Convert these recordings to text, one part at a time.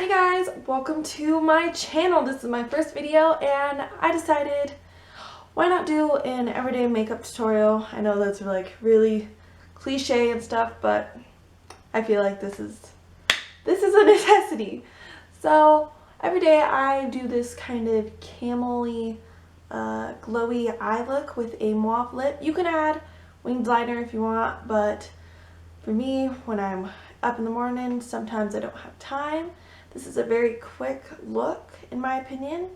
Hey guys, welcome to my channel. This is my first video and I decided why not do an everyday makeup tutorial. I know that's like really cliche and stuff, but I feel like this is a necessity. So every day I do this kind of camel-y, glowy eye look with a mauve lip. You can add winged liner if you want, but for me, when I'm up in the morning, sometimes I don't have time. This is a very quick look, in my opinion.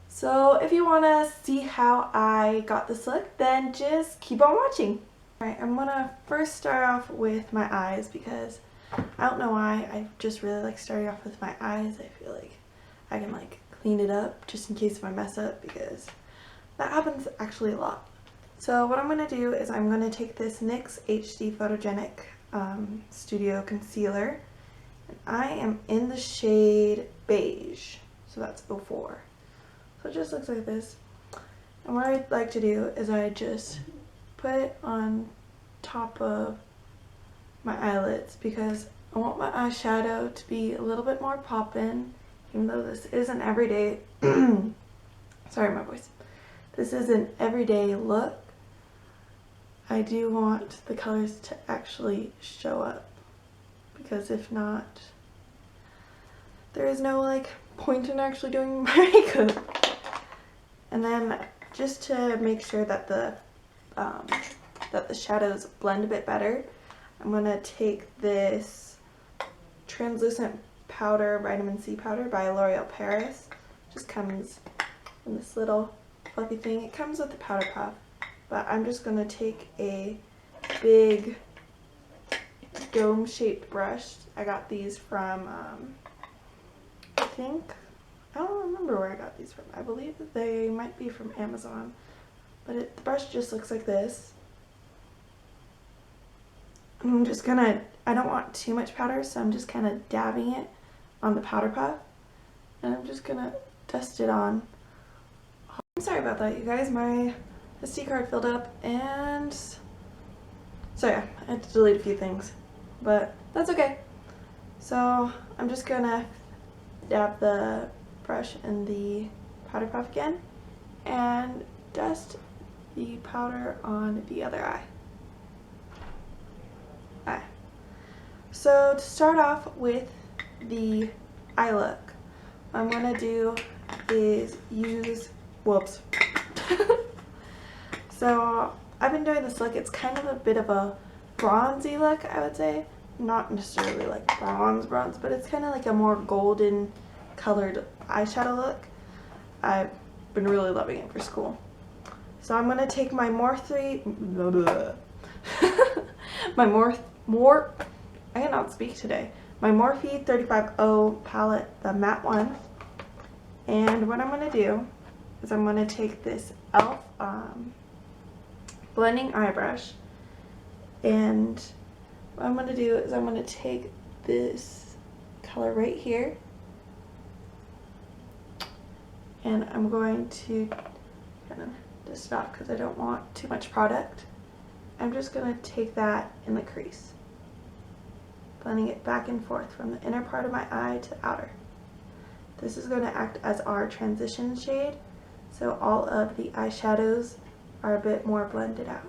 So if you want to see how I got this look, then just keep on watching. Alright, I'm gonna first start off with my eyes because I don't know why, I just really like starting off with my eyes. I feel like I can like clean it up just in case if I mess up, because that happens actually a lot. So what I'm going to do is I'm going to take this NYX HD Photogenic Studio Concealer, and I am in the shade Beige, so that's 04. So it just looks like this. And what I like to do is I just put it on top of my eyelids because I want my eyeshadow to be a little bit more poppin', even though this is an everyday, sorry my voice, this is an everyday look. I do want the colors to actually show up, because if not, there is no like point in actually doing my makeup. And then just to make sure that the shadows blend a bit better, I'm gonna take this translucent powder, vitamin C powder by L'Oreal Paris. Just comes in this little fluffy thing. It comes with the powder puff. But I'm just going to take a big dome-shaped brush. I got these from, I don't remember where I got these from. I believe that they might be from Amazon. But the brush just looks like this. I'm just going to, I don't want too much powder, so I'm just kind of dabbing it on the powder puff. And I'm just going to dust it on. I'm sorry about that, you guys. My SD card filled up, and so yeah, I had to delete a few things, but that's okay. So I'm just gonna dab the brush in the powder puff again and dust the powder on the other eye. So to start off with the eye look, what I'm gonna do is use, whoops. So I've been doing this look. It's kind of a bit of a bronzy look, I would say. Not necessarily like bronze, but it's kind of like a more golden colored eyeshadow look. I've been really loving it for school. So I'm going to take my I cannot speak today. My Morphe 35O palette, the matte one. And what I'm going to do is I'm going to take this e.l.f. blending eye brush, and what I'm going to do is I'm going to take this color right here, and I'm going to kind of just stop because I don't want too much product. I'm just going to take that in the crease, blending it back and forth from the inner part of my eye to the outer. This is going to act as our transition shade, so all of the eyeshadows are a bit more blended out.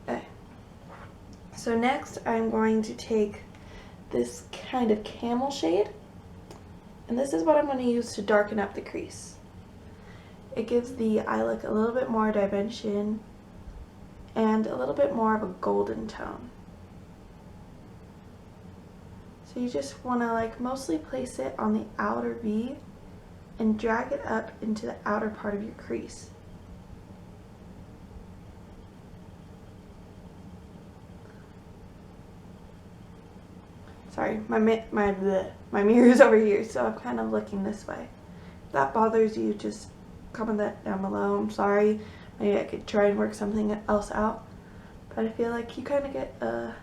Okay. So next I'm going to take this kind of camel shade, and this is what I'm going to use to darken up the crease. It gives the eye look a little bit more dimension and a little bit more of a golden tone. So you just want to like mostly place it on the outer V and drag it up into the outer part of your crease. Sorry, my mirror is over here, so I'm kind of looking this way. If that bothers you, just comment that down below. I'm sorry. Maybe I could try and work something else out, but I feel like you kind of get a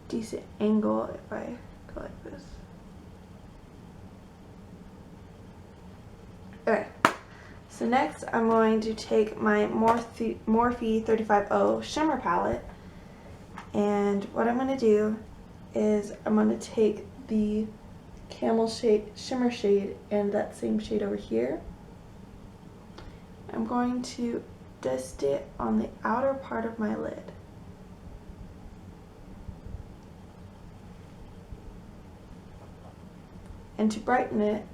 decent angle if I go like this. So next I'm going to take my Morphe 350 shimmer palette, and what I'm going to do is I'm going to take the camel shade shimmer shade and that same shade over here. I'm going to dust it on the outer part of my lid. And to brighten it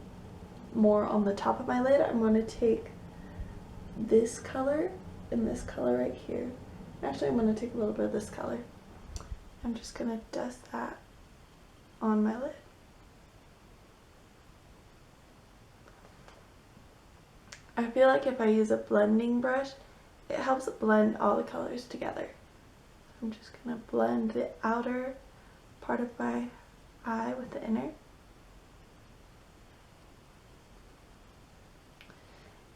more on the top of my lid, I'm going to take this color and this color right here. Actually, I'm going to take a little bit of this color. I'm just going to dust that on my lid. I feel like if I use a blending brush, it helps blend all the colors together. I'm just going to blend the outer part of my eye with the inner.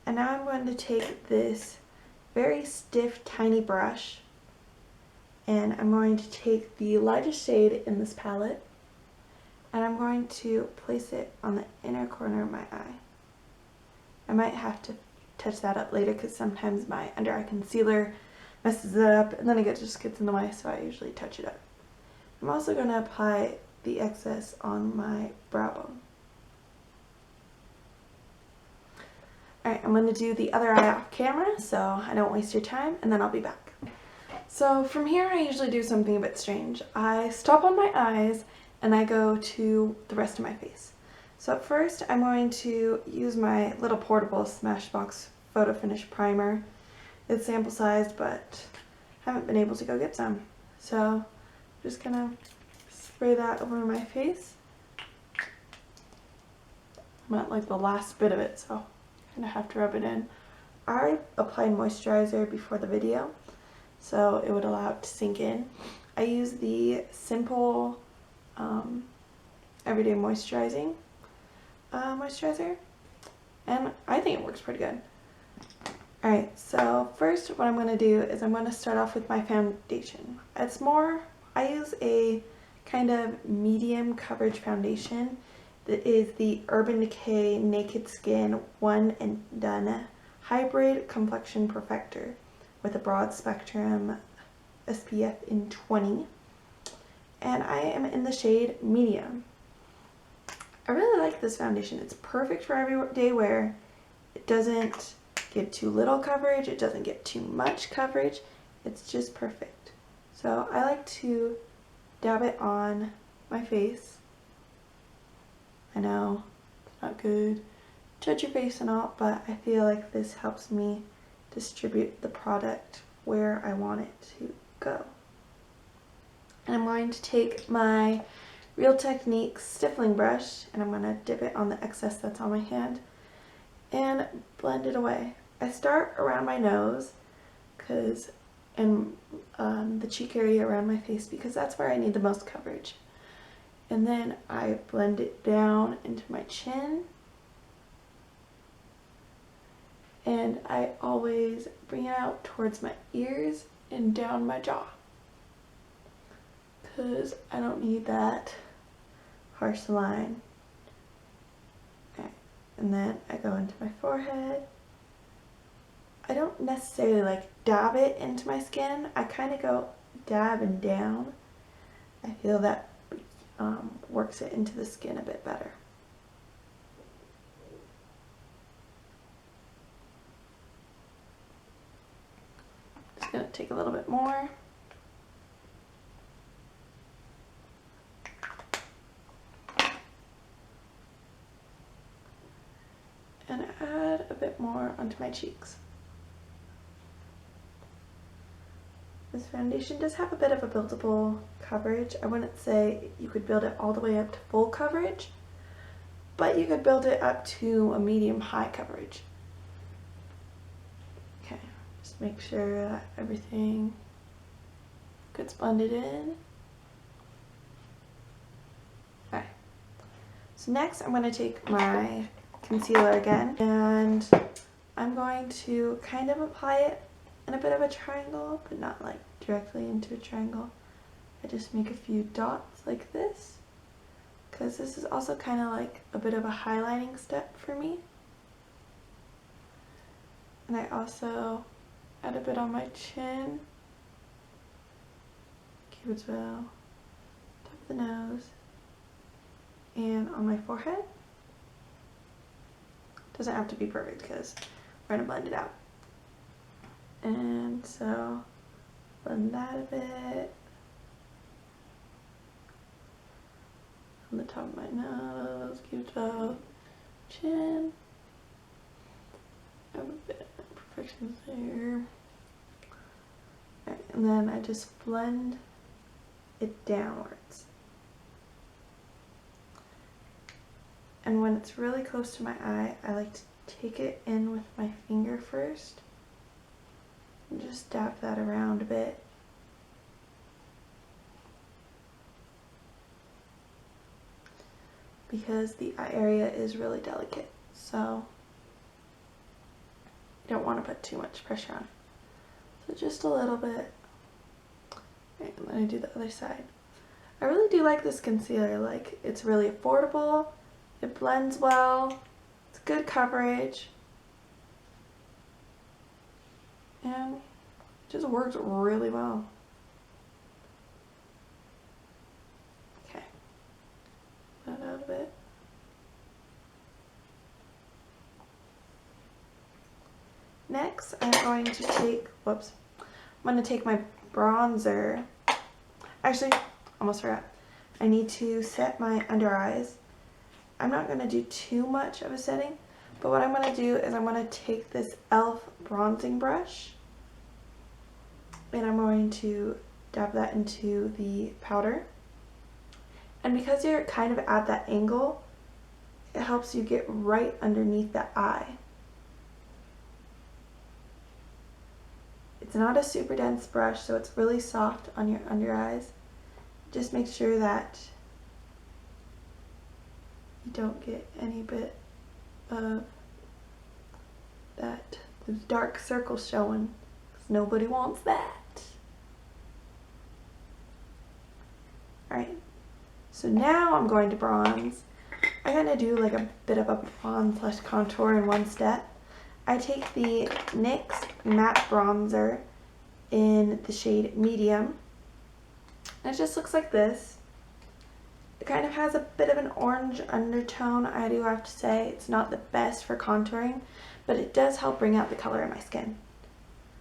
And now I'm going to take this very stiff, tiny brush, and I'm going to take the lightest shade in this palette, and I'm going to place it on the inner corner of my eye. I might have to touch that up later because sometimes my under eye concealer messes it up and then it just gets in the way, so I usually touch it up. I'm also going to apply the excess on my brow bone. Alright, I'm going to do the other eye off camera so I don't waste your time, and then I'll be back. So from here I usually do something a bit strange. I stop on my eyes and I go to the rest of my face. So at first I'm going to use my little portable Smashbox Photo Finish Primer. It's sample sized, but I haven't been able to go get some. So I'm just going to spray that over my face. I'm at like the last bit of it, so I'm going to have to rub it in. I applied moisturizer before the video, so it would allow it to sink in. I use the Simple Everyday Moisturizing moisturizer, and I think it works pretty good. Alright, so first what I'm going to do is I'm going to start off with my foundation. I use a kind of medium coverage foundation that is the Urban Decay Naked Skin One and Done Hybrid Complexion Perfector with a broad spectrum SPF in 20, and I am in the shade medium. I really like this foundation. It's perfect for everyday wear. It doesn't get too little coverage, it doesn't get too much coverage, it's just perfect. So I like to dab it on my face. I know it's not good, touch your face and all, but I feel like this helps me distribute the product where I want it to go. And I'm going to take my Real Techniques stippling brush and I'm going to dip it on the excess that's on my hand and blend it away. I start around my nose and the cheek area around my face because that's where I need the most coverage. And then I blend it down into my chin. And I always bring it out towards my ears and down my jaw, because I don't need that harsh line. Okay. And then I go into my forehead. I don't necessarily like dab it into my skin. I kind of go dab and down. I feel that works it into the skin a bit better. Just going to take a little bit more. And add a bit more onto my cheeks. This foundation does have a bit of a buildable coverage. I wouldn't say you could build it all the way up to full coverage, but you could build it up to a medium-high coverage. Okay, just make sure that everything gets blended in. Okay, so next I'm going to take my concealer again, and I'm going to kind of apply it in a bit of a triangle, but not like directly into a triangle. I just make a few dots like this, because this is also kind of like a bit of a highlighting step for me. And I also add a bit on my chin, Cupid's bow, top of the nose, and on my forehead. Doesn't have to be perfect because we're going to blend it out. And so blend that a bit on the top of my nose, Cupid's bow, chin. Have a bit of imperfections there. Right, and then I just blend it downwards. And when it's really close to my eye, I like to take it in with my finger first and just dab that around a bit. Because the eye area is really delicate, so you don't want to put too much pressure on. So just a little bit. Okay, and then I do the other side. I really do like this concealer. Like, it's really affordable, it blends well, it's good coverage, and it just works really well. Okay, that out a bit. Next, I'm going to take, I'm going to take my bronzer. Actually, almost forgot. I need to set my under eyes. I'm not going to do too much of a setting, but what I'm going to do is I'm going to take this e.l.f. bronzing brush and I'm going to dab that into the powder. And because you're kind of at that angle, it helps you get right underneath the eye. It's not a super dense brush, so it's really soft on your under eyes. Just make sure that you don't get any bit of those dark circles showing, because nobody wants that. Alright, so now I'm going to bronze. I'm going to do like a bit of a bronze / contour in one step. I take the NYX matte bronzer in the shade medium, and it just looks like this. It kind of has a bit of an orange undertone, I do have to say. It's not the best for contouring, but it does help bring out the color in my skin.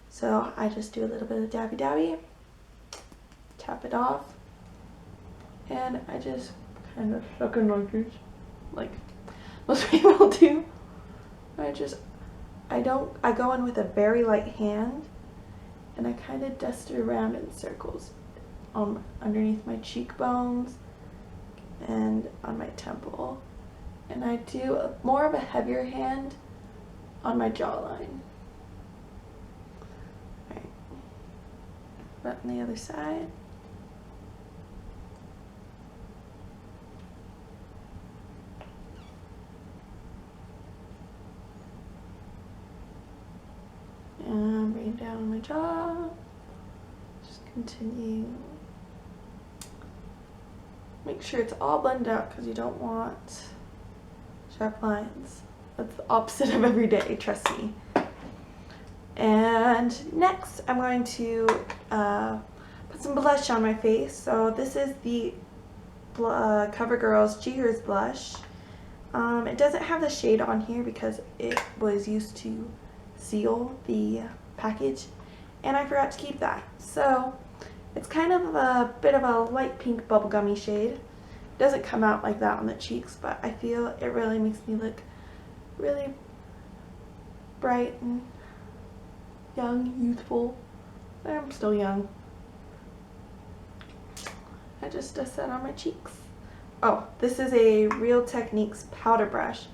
So I just do a little bit of dabby dabby, tap it off, and I just kind of suck in like most people do. I go in with a very light hand, and I kind of dust it around in circles underneath my cheekbones and on my temple. And I do more of a heavier hand on my jawline. Right. But on the other side. And bring it down on my jaw. Just continue. Make sure it's all blended out because you don't want sharp lines. That's the opposite of every day, trust me. And next I'm going to put some blush on my face. So this is the CoverGirl's Cheers blush. It doesn't have the shade on here because it was used to seal the package, and I forgot to keep that. So it's kind of a bit of a light pink bubblegummy shade. It doesn't come out like that on the cheeks, but I feel it really makes me look really bright and young, youthful. I'm still young. I just dust that on my cheeks. Oh, this is a Real Techniques powder brush.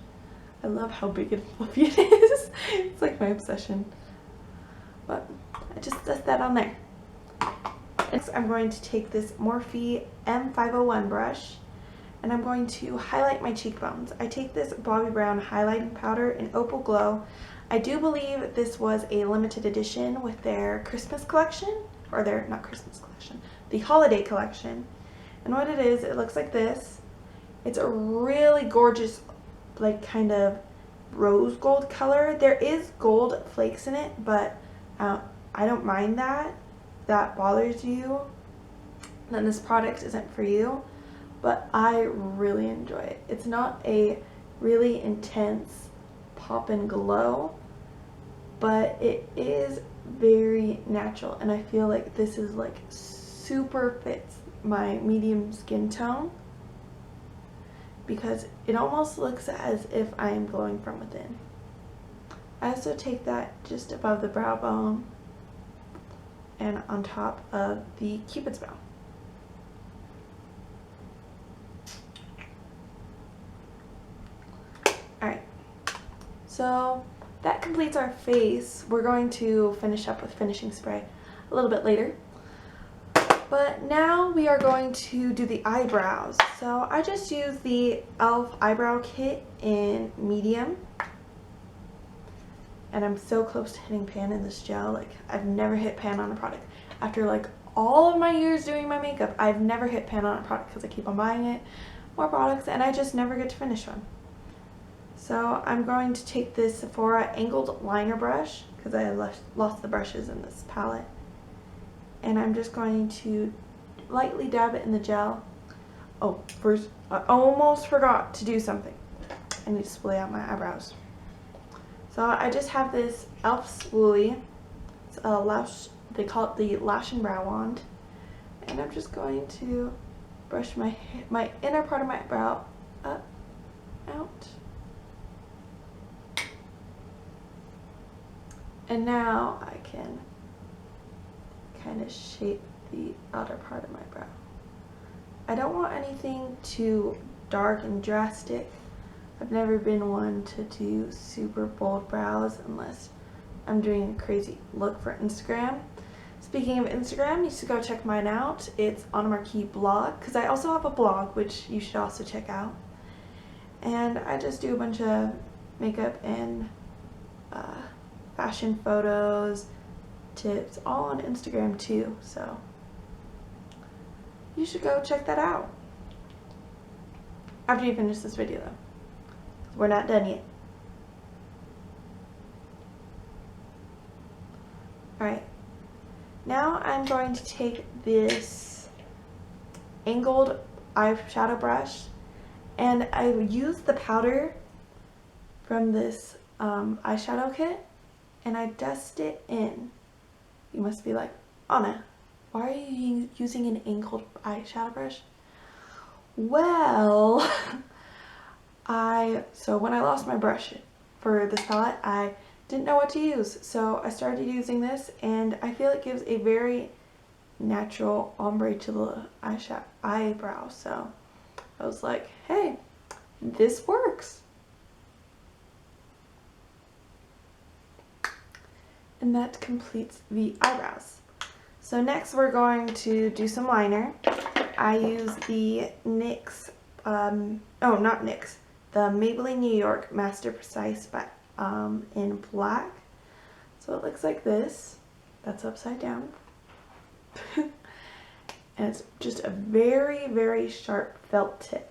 I love how big and fluffy it is. It's like my obsession. But I just dust that on there. Next, I'm going to take this Morphe M501 brush, and I'm going to highlight my cheekbones. I take this Bobbi Brown highlighting powder in Opal Glow. I do believe this was a limited edition with their Christmas collection, or their, not Christmas collection, the holiday collection. And what it looks like this. It's a really gorgeous, like kind of rose gold color. There is gold flakes in it, but I don't mind that. If that bothers you, then this product isn't for you. But I really enjoy it. It's not a really intense pop and glow, but it is very natural, and I feel like this is like super fits my medium skin tone because it almost looks as if I am glowing from within. I also take that just above the brow bone and on top of the Cupid's bow. Alright, so that completes our face. We're going to finish up with finishing spray a little bit later. But now we are going to do the eyebrows. So I just used the e.l.f. eyebrow kit in medium. And I'm so close to hitting pan in this gel. Like, I've never hit pan on a product. After like all of my years doing my makeup, I've never hit pan on a product because I keep on buying it, more products, and I just never get to finish one. So I'm going to take this Sephora angled liner brush because I lost the brushes in this palette. And I'm just going to lightly dab it in the gel. Oh, first, I almost forgot to do something. I need to spray out my eyebrows. So I just have this e.l.f. spoolie. It's a lash, they call it the Lash and Brow Wand. And I'm just going to brush my inner part of my brow up, out. And now I can kind of shape the outer part of my brow. I don't want anything too dark and drastic. I've never been one to do super bold brows unless I'm doing a crazy look for Instagram. Speaking of Instagram, you should go check mine out. It's on a Marquise blog, because I also have a blog which you should also check out. And I just do a bunch of makeup and fashion photos, tips, all on Instagram too, so you should go check that out after you finish this video though. We're not done yet. Alright, now I'm going to take this angled eyeshadow brush and I use the powder from this eyeshadow kit and I dust it in. You must be like, Anna, why are you using an angled eyeshadow brush? Well, so when I lost my brush for this palette, I didn't know what to use. So I started using this and I feel it gives a very natural ombre to the eyebrow. So I was like, hey, this works. And that completes the eyebrows. So next we're going to do some liner. I use the NYX, not NYX, the Maybelline New York Master Precise in black. So it looks like this. That's upside down. And it's just a very, very sharp felt tip.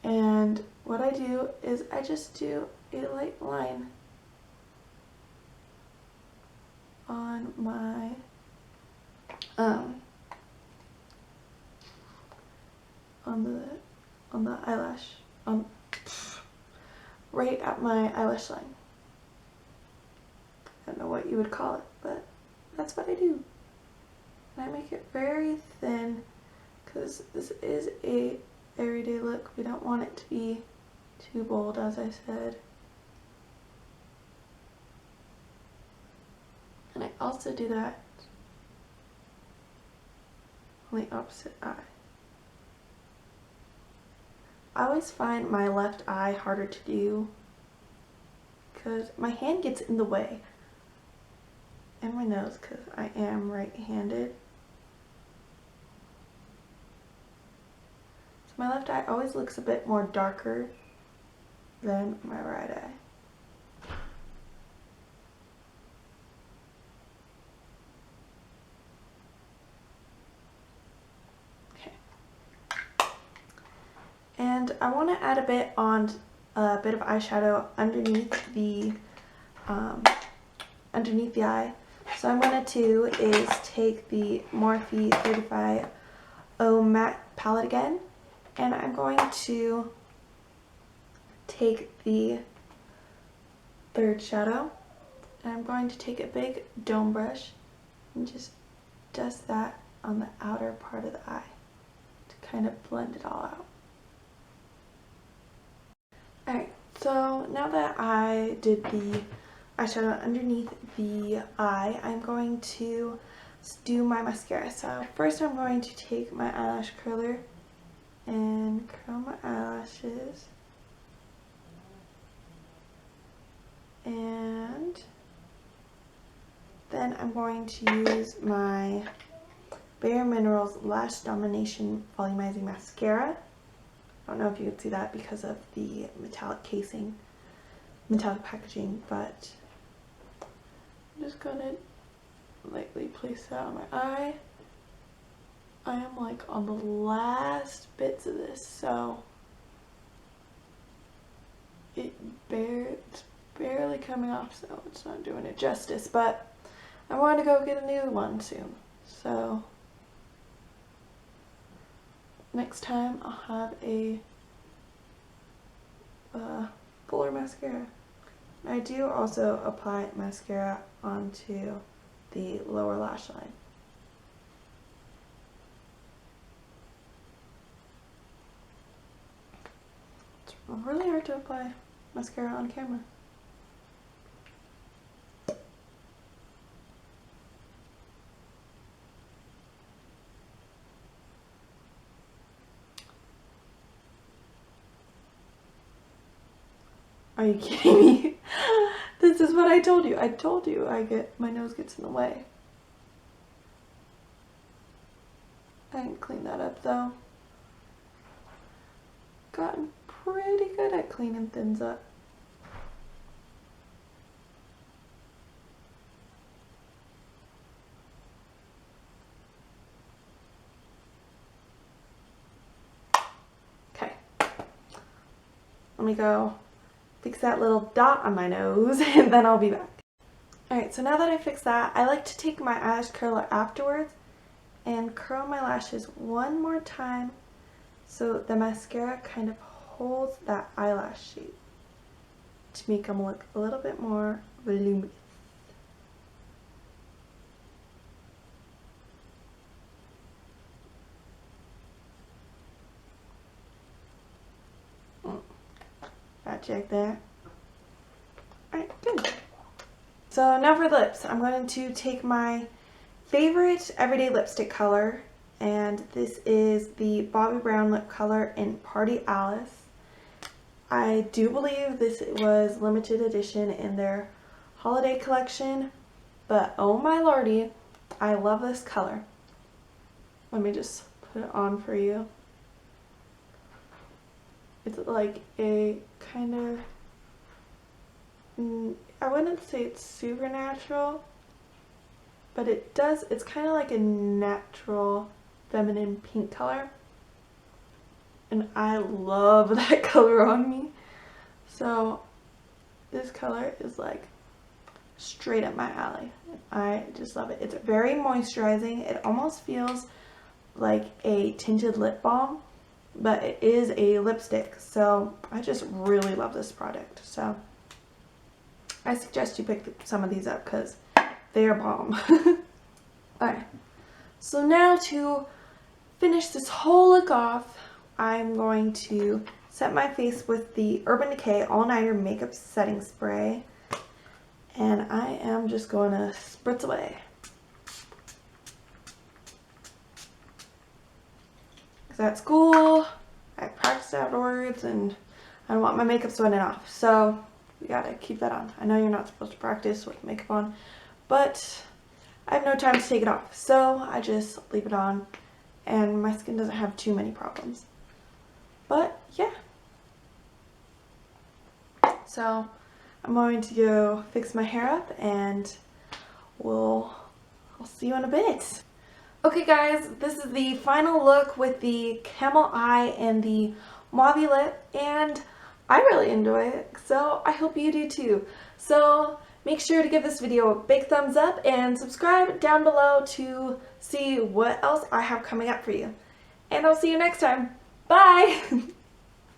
And what I do is I just do a light line on my on the eyelash, right at my eyelash line. I don't know what you would call it, but that's what I do. And I make it very thin because this is a everyday look. We don't want it to be too bold, as I said. And I also do that on the opposite eye. I always find my left eye harder to do because my hand gets in the way. And my nose because I am right-handed. So my left eye always looks a bit more darker than my right eye. And I want to add a bit on a bit of eyeshadow underneath the eye. So what I'm going to do is take the Morphe 35 O Matte palette again, and I'm going to take the third shadow, and I'm going to take a big dome brush and just dust that on the outer part of the eye to kind of blend it all out. Alright, so now that I did the eyeshadow underneath the eye, I'm going to do my mascara. So first I'm going to take my eyelash curler and curl my eyelashes. And then I'm going to use my Bare Minerals Lash Domination Volumizing Mascara. I don't know if you can see that because of the metallic packaging, but I'm just gonna lightly place that on my eye. I am like on the last bits of this, so it's barely coming off, so it's not doing it justice, but I want to go get a new one soon, so next time I'll have a fuller mascara. I do also apply mascara onto the lower lash line. It's really hard to apply mascara on camera. Are you kidding me? This is what I told you. I told you my nose gets in the way. I can clean that up though. Gotten pretty good at cleaning things up. Okay. Let me go fix that little dot on my nose and then I'll be back. Alright, so now that I fixed that, I like to take my eyelash curler afterwards and curl my lashes one more time so the mascara kind of holds that eyelash shape to make them look a little bit more voluminous. Check there. Alright, good. So now for the lips. I'm going to take my favorite everyday lipstick color, and this is the Bobbi Brown lip color in Party Alice. I do believe this was limited edition in their holiday collection, but oh my lordy, I love this color. Let me just put it on for you. It's like a kind of, I wouldn't say it's super natural, but it's kind of like a natural feminine pink color. And I love that color on me. So this color is like straight up my alley. I just love it. It's very moisturizing. It almost feels like a tinted lip balm, but it is a lipstick, so I just really love this product. So I suggest you pick some of these up because they are bomb. Alright, so now to finish this whole look off, I'm going to set my face with the Urban Decay All Nighter Makeup Setting Spray, and I am just going to spritz away. At school, I practiced afterwards, and I don't want my makeup sweating off, so we gotta keep that on. I know you're not supposed to practice with makeup on, but I have no time to take it off, so I just leave it on, and my skin doesn't have too many problems. But yeah, so I'm going to go fix my hair up, and I'll see you in a bit. Okay guys, this is the final look with the camel eye and the mauve lip, and I really enjoy it, so I hope you do too. So make sure to give this video a big thumbs up and subscribe down below to see what else I have coming up for you. And I'll see you next time. Bye!